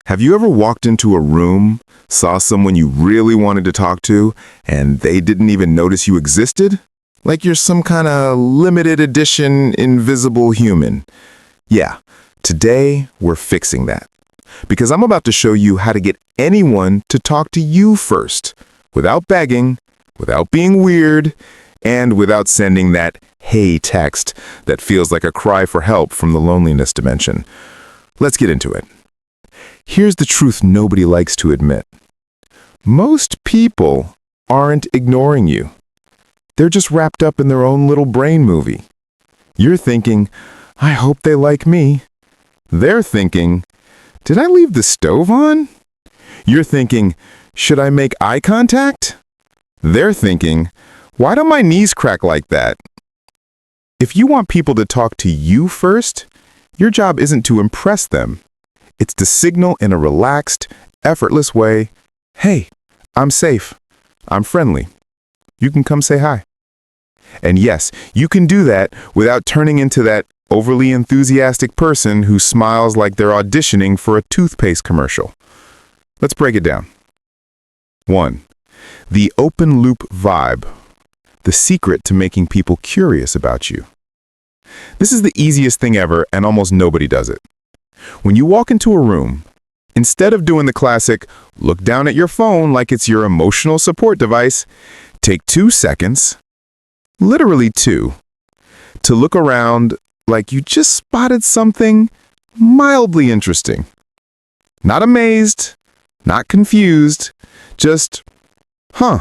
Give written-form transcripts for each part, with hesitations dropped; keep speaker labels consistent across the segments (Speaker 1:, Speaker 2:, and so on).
Speaker 1: Have you ever walked into a room, saw someone you really wanted to talk to, and they didn't even notice you existed? Like you're some kind of limited edition invisible human. Yeah, today we're fixing that. Because I'm about to show you how to get anyone to talk to you first, without begging, without being weird, and without sending that "hey" text that feels like a cry for help from the loneliness dimension. Let's get into it. Here's the truth nobody likes to admit. Most people aren't ignoring you. They're just wrapped up in their own little brain movie. You're thinking, I hope they like me. They're thinking, did I leave the stove on? You're thinking, should I make eye contact? They're thinking, why do my knees crack like that? If you want people to talk to you first, your job isn't to impress them. It's to signal in a relaxed, effortless way, hey, I'm safe, I'm friendly. You can come say hi. And yes, you can do that without turning into that overly enthusiastic person who smiles like they're auditioning for a toothpaste commercial. Let's break it down. 1. The open loop vibe. The secret to making people curious about you. This is the easiest thing ever, and almost nobody does it. When you walk into a room, instead of doing the classic, look down at your phone like it's your emotional support device, take 2 seconds, literally 2, to look around like you just spotted something mildly interesting. Not amazed, not confused, just, huh.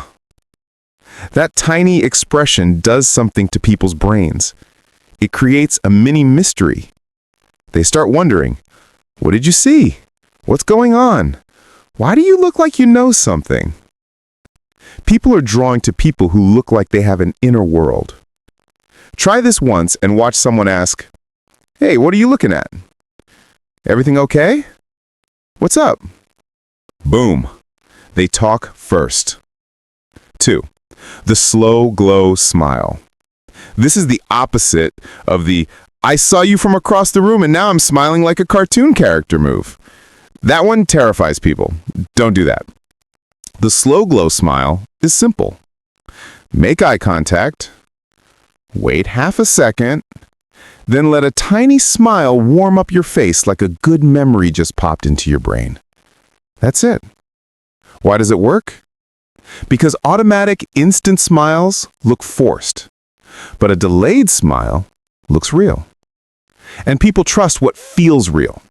Speaker 1: That tiny expression does something to people's brains. It creates a mini mystery. They start wondering, what did you see? What's going on? Why do you look like you know something? People are drawing to people who look like they have an inner world. Try this once and watch someone ask, hey, what are you looking at? Everything okay? What's up? Boom. They talk first. 2. The slow glow smile. This is the opposite of the I saw you from across the room and now I'm smiling like a cartoon character move. That one terrifies people. Don't do that. The slow glow smile is simple. Make eye contact, wait half a second, then let a tiny smile warm up your face like a good memory just popped into your brain. That's it. Why does it work? Because automatic instant smiles look forced, but a delayed smile looks real. And people trust what feels real.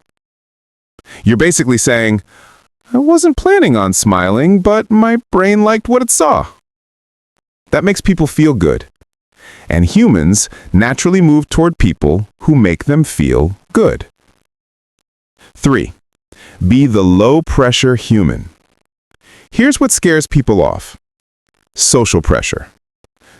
Speaker 1: You're basically saying, I wasn't planning on smiling, but my brain liked what it saw. That makes people feel good. And humans naturally move toward people who make them feel good. 3. Be the low-pressure human. Here's what scares people off. Social pressure.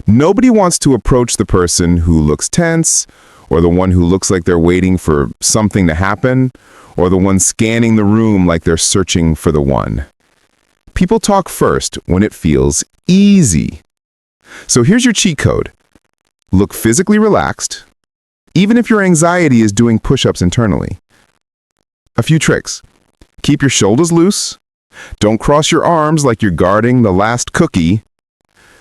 Speaker 1: Nobody wants to approach the person who looks tense, or the one who looks like they're waiting for something to happen, or the one scanning the room like they're searching for the one. People talk first when it feels easy. So here's your cheat code. Look physically relaxed, even if your anxiety is doing push-ups internally. A few tricks. Keep your shoulders loose. Don't cross your arms like you're guarding the last cookie.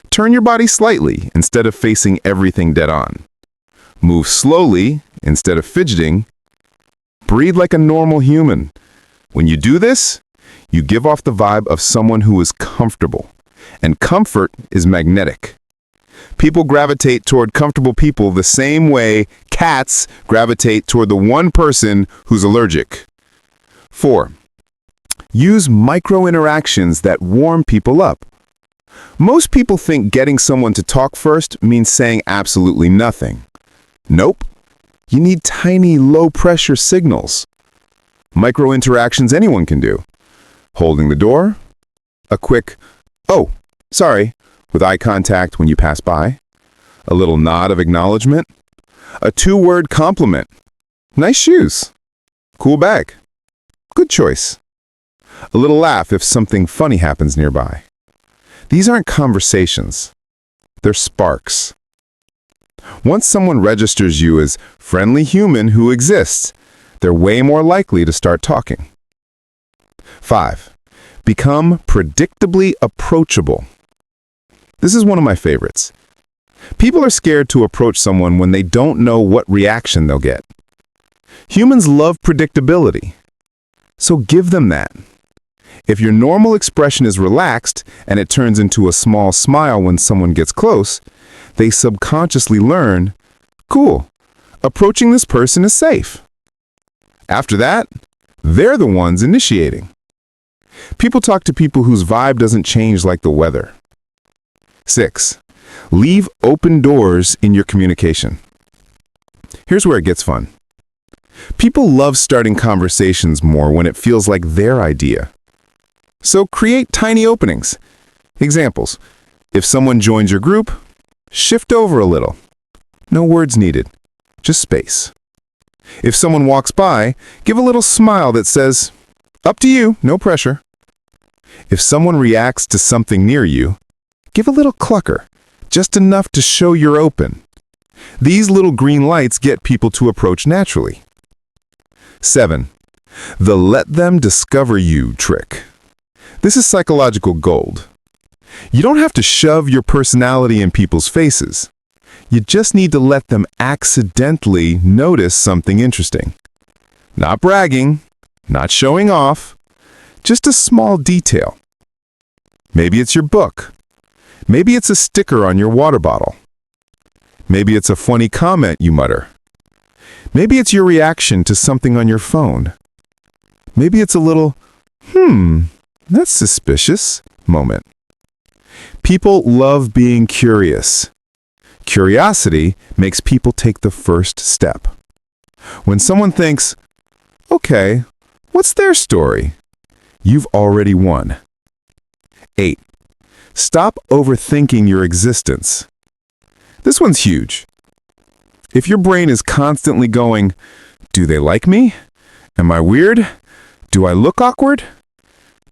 Speaker 1: Turn your body slightly instead of facing everything dead on. Move slowly instead of fidgeting. Breathe like a normal human. When you do this, you give off the vibe of someone who is comfortable. And comfort is magnetic. People gravitate toward comfortable people the same way cats gravitate toward the one person who's allergic. 4. Use micro-interactions that warm people up. Most people think getting someone to talk first means saying absolutely nothing. Nope. You need tiny, low-pressure signals. Micro-interactions anyone can do. Holding the door. A quick, oh, sorry, with eye contact when you pass by. A little nod of acknowledgement. A 2-word compliment. Nice shoes. Cool bag. Good choice. A little laugh if something funny happens nearby. These aren't conversations. They're sparks. Once someone registers you as friendly human who exists, they're way more likely to start talking. 5. Become predictably approachable. This is one of my favorites. People are scared to approach someone when they don't know what reaction they'll get. Humans love predictability, so give them that. If your normal expression is relaxed and it turns into a small smile when someone gets close, they subconsciously learn, cool, approaching this person is safe. After that, they're the ones initiating. People talk to people whose vibe doesn't change like the weather. 6. Leave open doors in your communication. Here's where it gets fun. People love starting conversations more when it feels like their idea. So create tiny openings. Examples: if someone joins your group, shift over a little. No words needed, just space. If someone walks by, give a little smile that says, "Up to you, no pressure." If someone reacts to something near you, give a little clucker, just enough to show you're open. These little green lights get people to approach naturally. 7. The let them discover you trick. This is psychological gold. You don't have to shove your personality in people's faces. You just need to let them accidentally notice something interesting. Not bragging, not showing off, just a small detail. Maybe it's your book. Maybe it's a sticker on your water bottle. Maybe it's a funny comment you mutter. Maybe it's your reaction to something on your phone. Maybe it's a little, that's suspicious moment. People love being curious. Curiosity makes people take the first step. When someone thinks, okay, what's their story? You've already won. 8. Stop overthinking your existence. This one's huge. If your brain is constantly going, do they like me? Am I weird? Do I look awkward?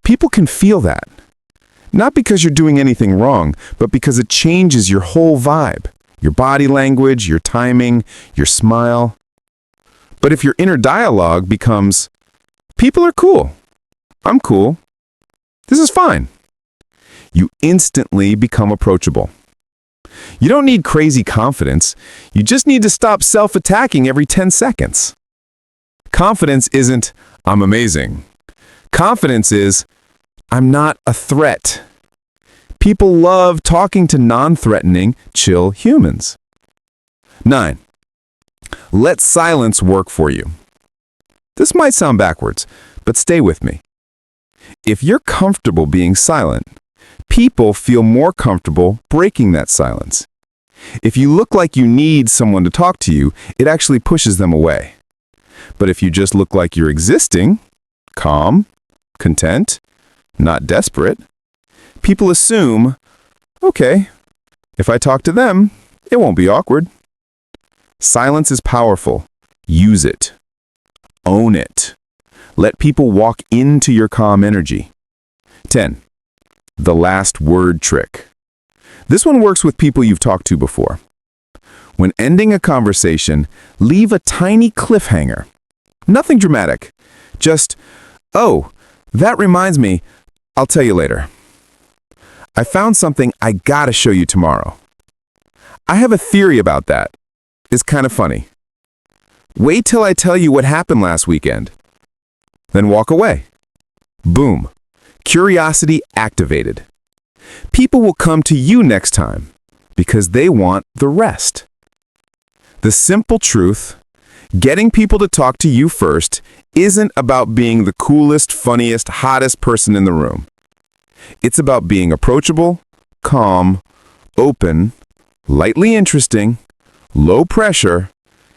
Speaker 1: People can feel that. Not because you're doing anything wrong, but because it changes your whole vibe, your body language, your timing, your smile. But if your inner dialogue becomes, people are cool, I'm cool, this is fine, you instantly become approachable. You don't need crazy confidence, you just need to stop self-attacking every 10 seconds. Confidence isn't, I'm amazing. Confidence is, I'm not a threat. People love talking to non-threatening, chill humans. 9. Let silence work for you. This might sound backwards, but stay with me. If you're comfortable being silent, people feel more comfortable breaking that silence. If you look like you need someone to talk to you, it actually pushes them away. But if you just look like you're existing, calm, content, not desperate, people assume, okay, if I talk to them, it won't be awkward. Silence is powerful. Use it. Own it. Let people walk into your calm energy. 10. The last word trick. This one works with people you've talked to before. When ending a conversation, leave a tiny cliffhanger. Nothing dramatic. Just, oh, that reminds me, I'll tell you later. I found something I gotta show you tomorrow. I have a theory about that. It's kind of funny. Wait till I tell you what happened last weekend. Then walk away. Boom. Curiosity activated. People will come to you next time because they want the rest. The simple truth, getting people to talk to you first isn't about being the coolest, funniest, hottest person in the room. It's about being approachable, calm, open, lightly interesting, low pressure,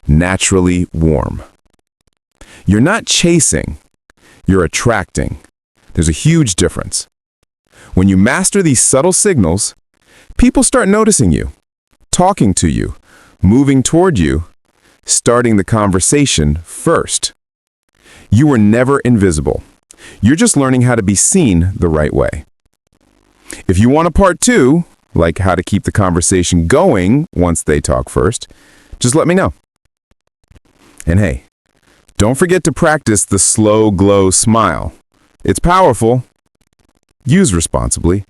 Speaker 1: naturally warm. You're not chasing, you're attracting. There's a huge difference. When you master these subtle signals, people start noticing you, talking to you, moving toward you, starting the conversation first. You were never invisible. You're just learning how to be seen the right way. If you want a part 2, like how to keep the conversation going once they talk first, just let me know. And hey, don't forget to practice the slow glow smile. It's powerful. Use responsibly.